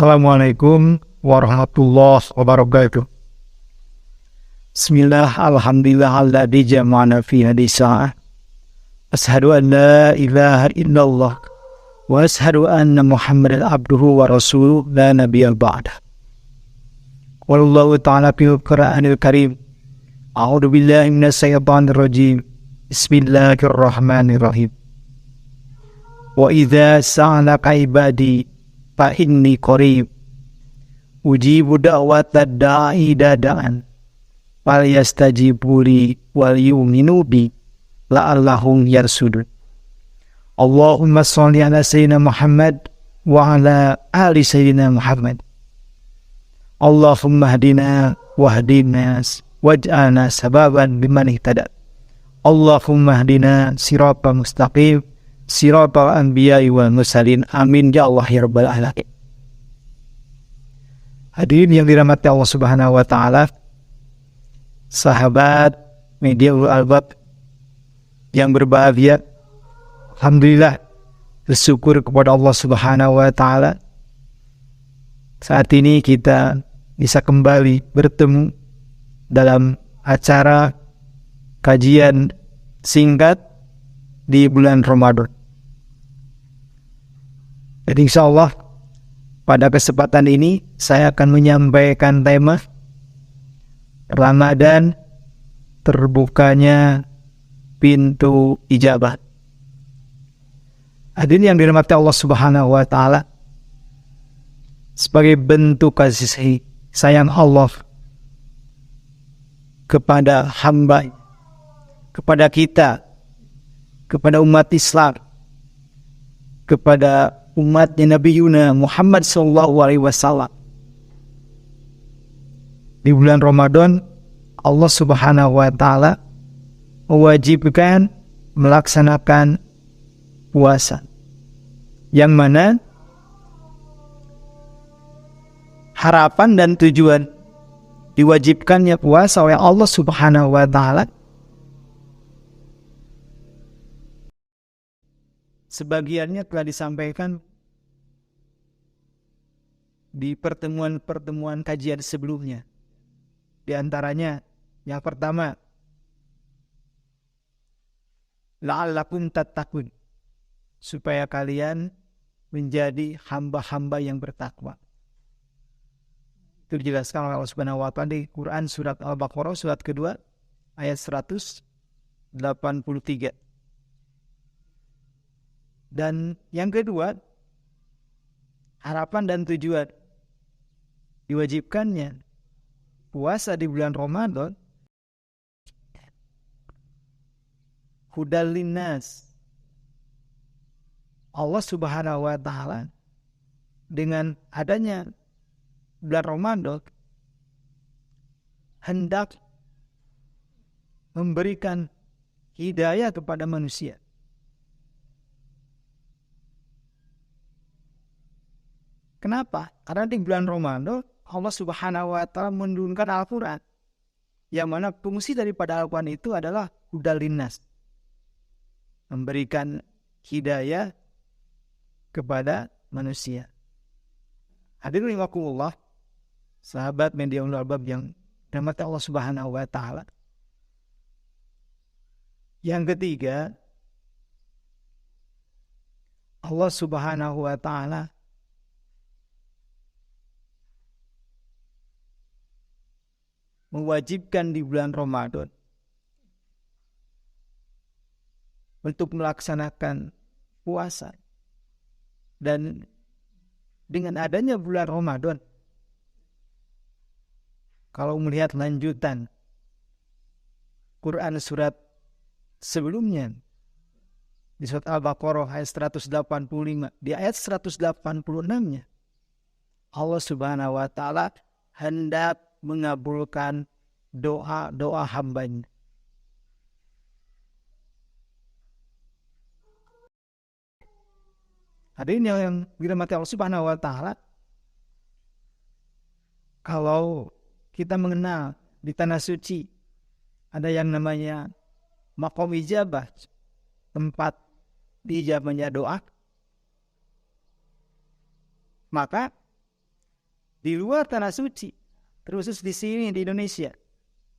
Assalamualaikum warahmatullahi wabarakatuh. Bismillah, alhamdulillah alladzi jama'ana fi hadhihi sa'ah. Asyhadu an la ilaha illallah wa asyhadu anna Muhammadan abduhu wa rasuluhu la nabiyya ba'dah. Wallahu ta'ala fil Qur'anil Karim. A'udzu billahi minasy syaithanir rajim. Bismillahirrahmanirrahim. Wa idza sa'alaka ibadi fa inni qarib ujibu da'watad da'i dada'an fal yastajibu li wal yu'minu bi la'allahum yarsudun. Allahumma shalli ala sayyidina Muhammad wa ala ali sayyidina Muhammad. Allahumma hadina wahdina waj'alna sababan biman ihtada. Allahumma hadina siratal mustaqim siratal anbiya'i wal mursalin. Amin ya Allah ya rabbal alamin. Hadirin yang dirahmati Allah Subhanahu wa taala, sahabat media ulul albab yang berbahagia, alhamdulillah bersyukur kepada Allah Subhanahu wa taala. Saat ini kita bisa kembali bertemu dalam acara kajian singkat di bulan Ramadan. Jadi insyaallah pada kesempatan ini saya akan menyampaikan tema Ramadan terbukanya pintu ijabah. Hadirin yang dirahmati Allah Subhanahu wa taala, sebagai bentuk kasih sayang Allah kepada hamba, kepada kita, kepada umat Islam, kepada umatnya Nabi Yuna Muhammad SAW. Di bulan Ramadan Allah Subhanahu wa taala mewajibkan melaksanakan puasa, yang mana harapan dan tujuan diwajibkannya puasa oleh Allah Subhanahu wa taala sebagiannya telah disampaikan di pertemuan-pertemuan kajian sebelumnya. Di antaranya yang pertama, la'allakum tattaqun, supaya kalian menjadi hamba-hamba yang bertakwa. Itu dijelaskan oleh Allah Subhanahu wa taala di Quran surat Al-Baqarah surat kedua ayat 183. Dan yang kedua, harapan dan tujuan diwajibkannya puasa di bulan Ramadan hudal linnas. Allah Subhanahu wa taala dengan adanya bulan Ramadan hendak memberikan hidayah kepada manusia. Kenapa? Karena di bulan Ramadan Allah Subhanahu wa taala menurunkan Al-Qur'an, yang mana fungsi daripada Al-Qur'an itu adalah hudal linnas, memberikan hidayah kepada manusia. Hadirin rahimakumullah, sahabat media ulul albab yang dirahmati Allah Subhanahu wa taala. Yang ketiga, Allah Subhanahu wa taala mewajibkan di bulan Ramadan untuk melaksanakan puasa. Dan dengan adanya bulan Ramadan, kalau melihat lanjutan Quran surat sebelumnya, di surat Al-Baqarah ayat 185, di ayat 186-nya Allah Subhanahu wa taala hendak mengabulkan doa-doa hambanya. Hadirin yang dirahmati Allah Subhanahu wa taala, kalau kita mengenal di tanah suci ada yang namanya maqam ijabah, tempat diijabahnya doa, maka Di luar tanah suci, terkhusus di sini di Indonesia,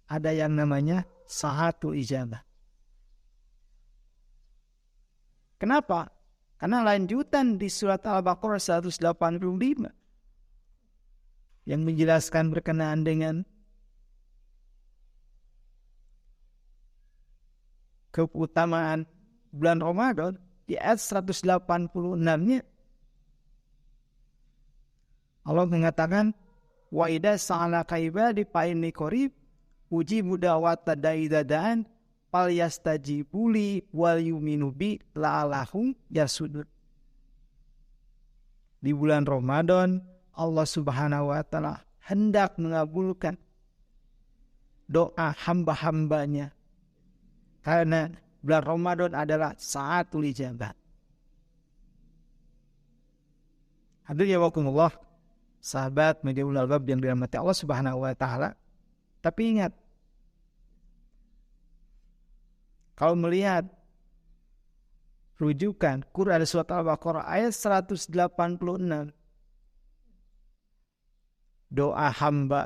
ada yang namanya saatul ijabah. Kenapa? Karena lanjutan di surat Al-Baqarah 185 yang menjelaskan berkenaan dengan keutamaan bulan Ramadan di ayat 186-nya Allah mengatakan wa idza sa'alaka ibadi fa inni qarib ujibu da'wata da'i dadaan fal yastajibuli wal yu'minu bi la'allahum yarsudun. Di bulan Ramadan Allah Subhanahu wa taala hendak mengabulkan doa hamba-hambanya karena bulan Ramadan adalah saatul ijabah. Hadirin ya wakumullah, sahabat media ulul albab yang dirahmati Allah Subhanahu wa taala. Tapi ingat, kalau melihat rujukan Quran surat Al-Baqarah ayat 186, doa hamba,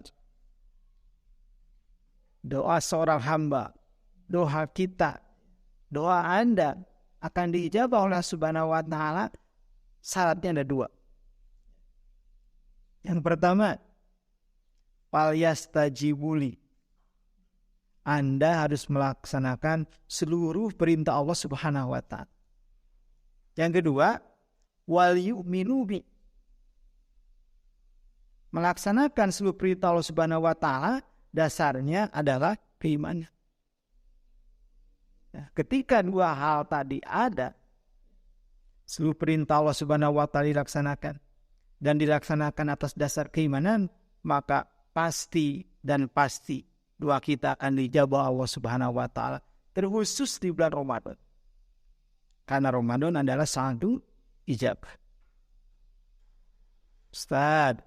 doa seorang hamba, doa kita, doa Anda akan diijabah oleh Subhanahu wa taala. Syaratnya ada 2. Yang pertama, fal yastajibuli. Anda harus melaksanakan seluruh perintah Allah Subhanahu wa taala. Yang kedua, wal yu'minu bi. Melaksanakan seluruh perintah Allah Subhanahu wa taala dasarnya adalah keimanan. Nah, ketika 2 hal tadi ada, seluruh perintah Allah Subhanahu wa taala dilaksanakan dan dilaksanakan atas dasar keimanan, maka pasti dan pasti doa kita akan dijabah Allah Subhanahu wa taala, terkhusus di bulan Ramadan. Karena Ramadan adalah satu ijabah. Ustaz,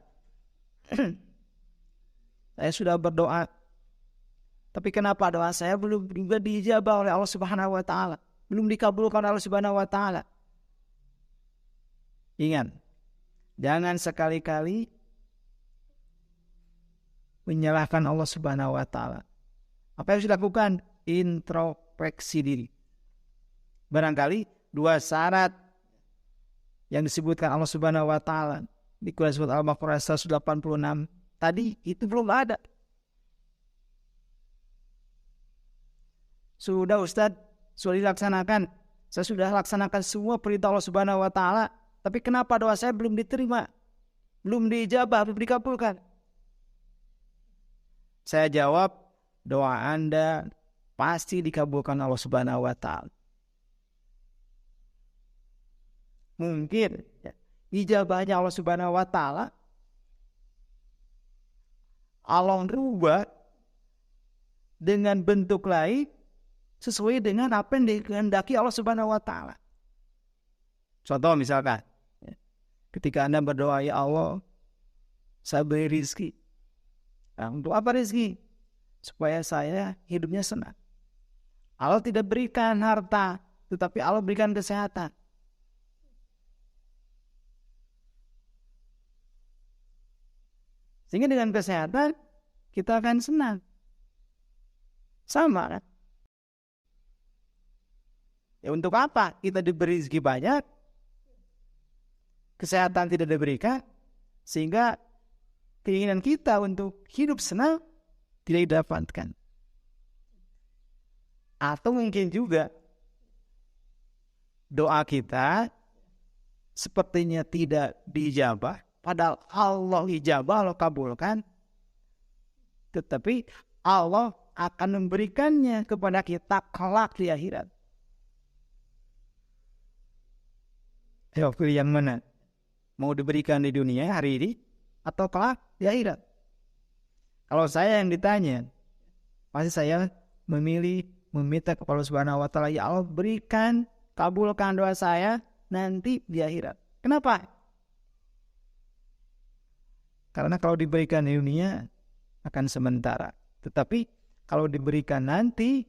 saya sudah berdoa, tapi kenapa doa saya belum juga diijabah oleh Allah Subhanahu wa taala? Belum dikabulkan oleh Allah Subhanahu wa taala. Ingat, jangan sekali-kali menyalahkan Allah Subhanahu wa taala. Apa yang harus dilakukan? Introspeksi diri. Barangkali 2 syarat yang disebutkan Allah Subhanahu wa taala di Quran surat Al-Baqarah 186 tadi itu belum ada. Sudah Ustaz, sudah dilaksanakan. Saya sudah laksanakan semua perintah Allah Subhanahu wa taala, tapi kenapa doa saya belum diterima? Belum diijabah, belum dikabulkan? Saya jawab, doa Anda pasti dikabulkan Allah Subhanahu wa taala. Mungkin ijabahnya Allah Subhanahu wa taala Allah rubah dengan bentuk lain sesuai dengan apa yang dikehendaki Allah Subhanahu wa taala. Contoh misalkan, ketika Anda berdoa, ya Allah, saya beri rizki. Nah, untuk apa rizki? Supaya saya hidupnya senang. Allah tidak berikan harta, tetapi Allah berikan kesehatan. Sehingga dengan kesehatan kita akan senang. Sama kan? Ya untuk apa kita diberi rezeki banyak, kesehatan tidak diberikan, sehingga keinginan kita untuk hidup senang tidak didapatkan. Atau mungkin juga doa kita sepertinya tidak diijabah, padahal Allah ijabah, Allah kabulkan, tetapi Allah akan memberikannya kepada kita kelak di akhirat. Ayo pilih yang mana? Mau diberikan di dunia hari ini atau kelak di akhirat? Kalau saya yang ditanya, pasti saya memilih meminta kepada Allah Subhanahu wa taala, ya Allah berikan, kabulkan doa saya nanti di akhirat. Kenapa? Karena kalau diberikan di dunia akan sementara, tetapi kalau diberikan nanti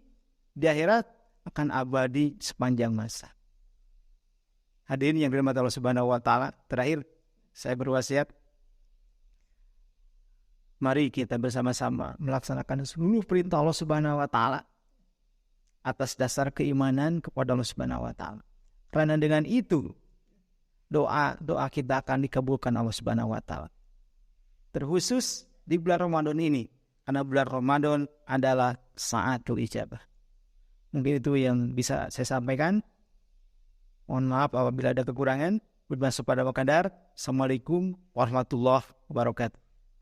di akhirat akan abadi sepanjang masa. Hadirin yang dirahmati Allah Subhanahu wa taala, terakhir saya berwasiat, Mari kita bersama-sama melaksanakan seluruh perintah Allah Subhanahu wa taala atas dasar keimanan kepada Allah Subhanahu wa taala. Karena dengan itu doa kita akan dikabulkan Allah Subhanahu wa taala. Terkhusus di bulan Ramadan ini, karena bulan Ramadan adalah saatul ijabah. Mungkin itu yang bisa saya sampaikan. Mohon maaf apabila ada kekurangan. Bermaksud pada wakadar. Assalamualaikum warahmatullahi wabarakatuh.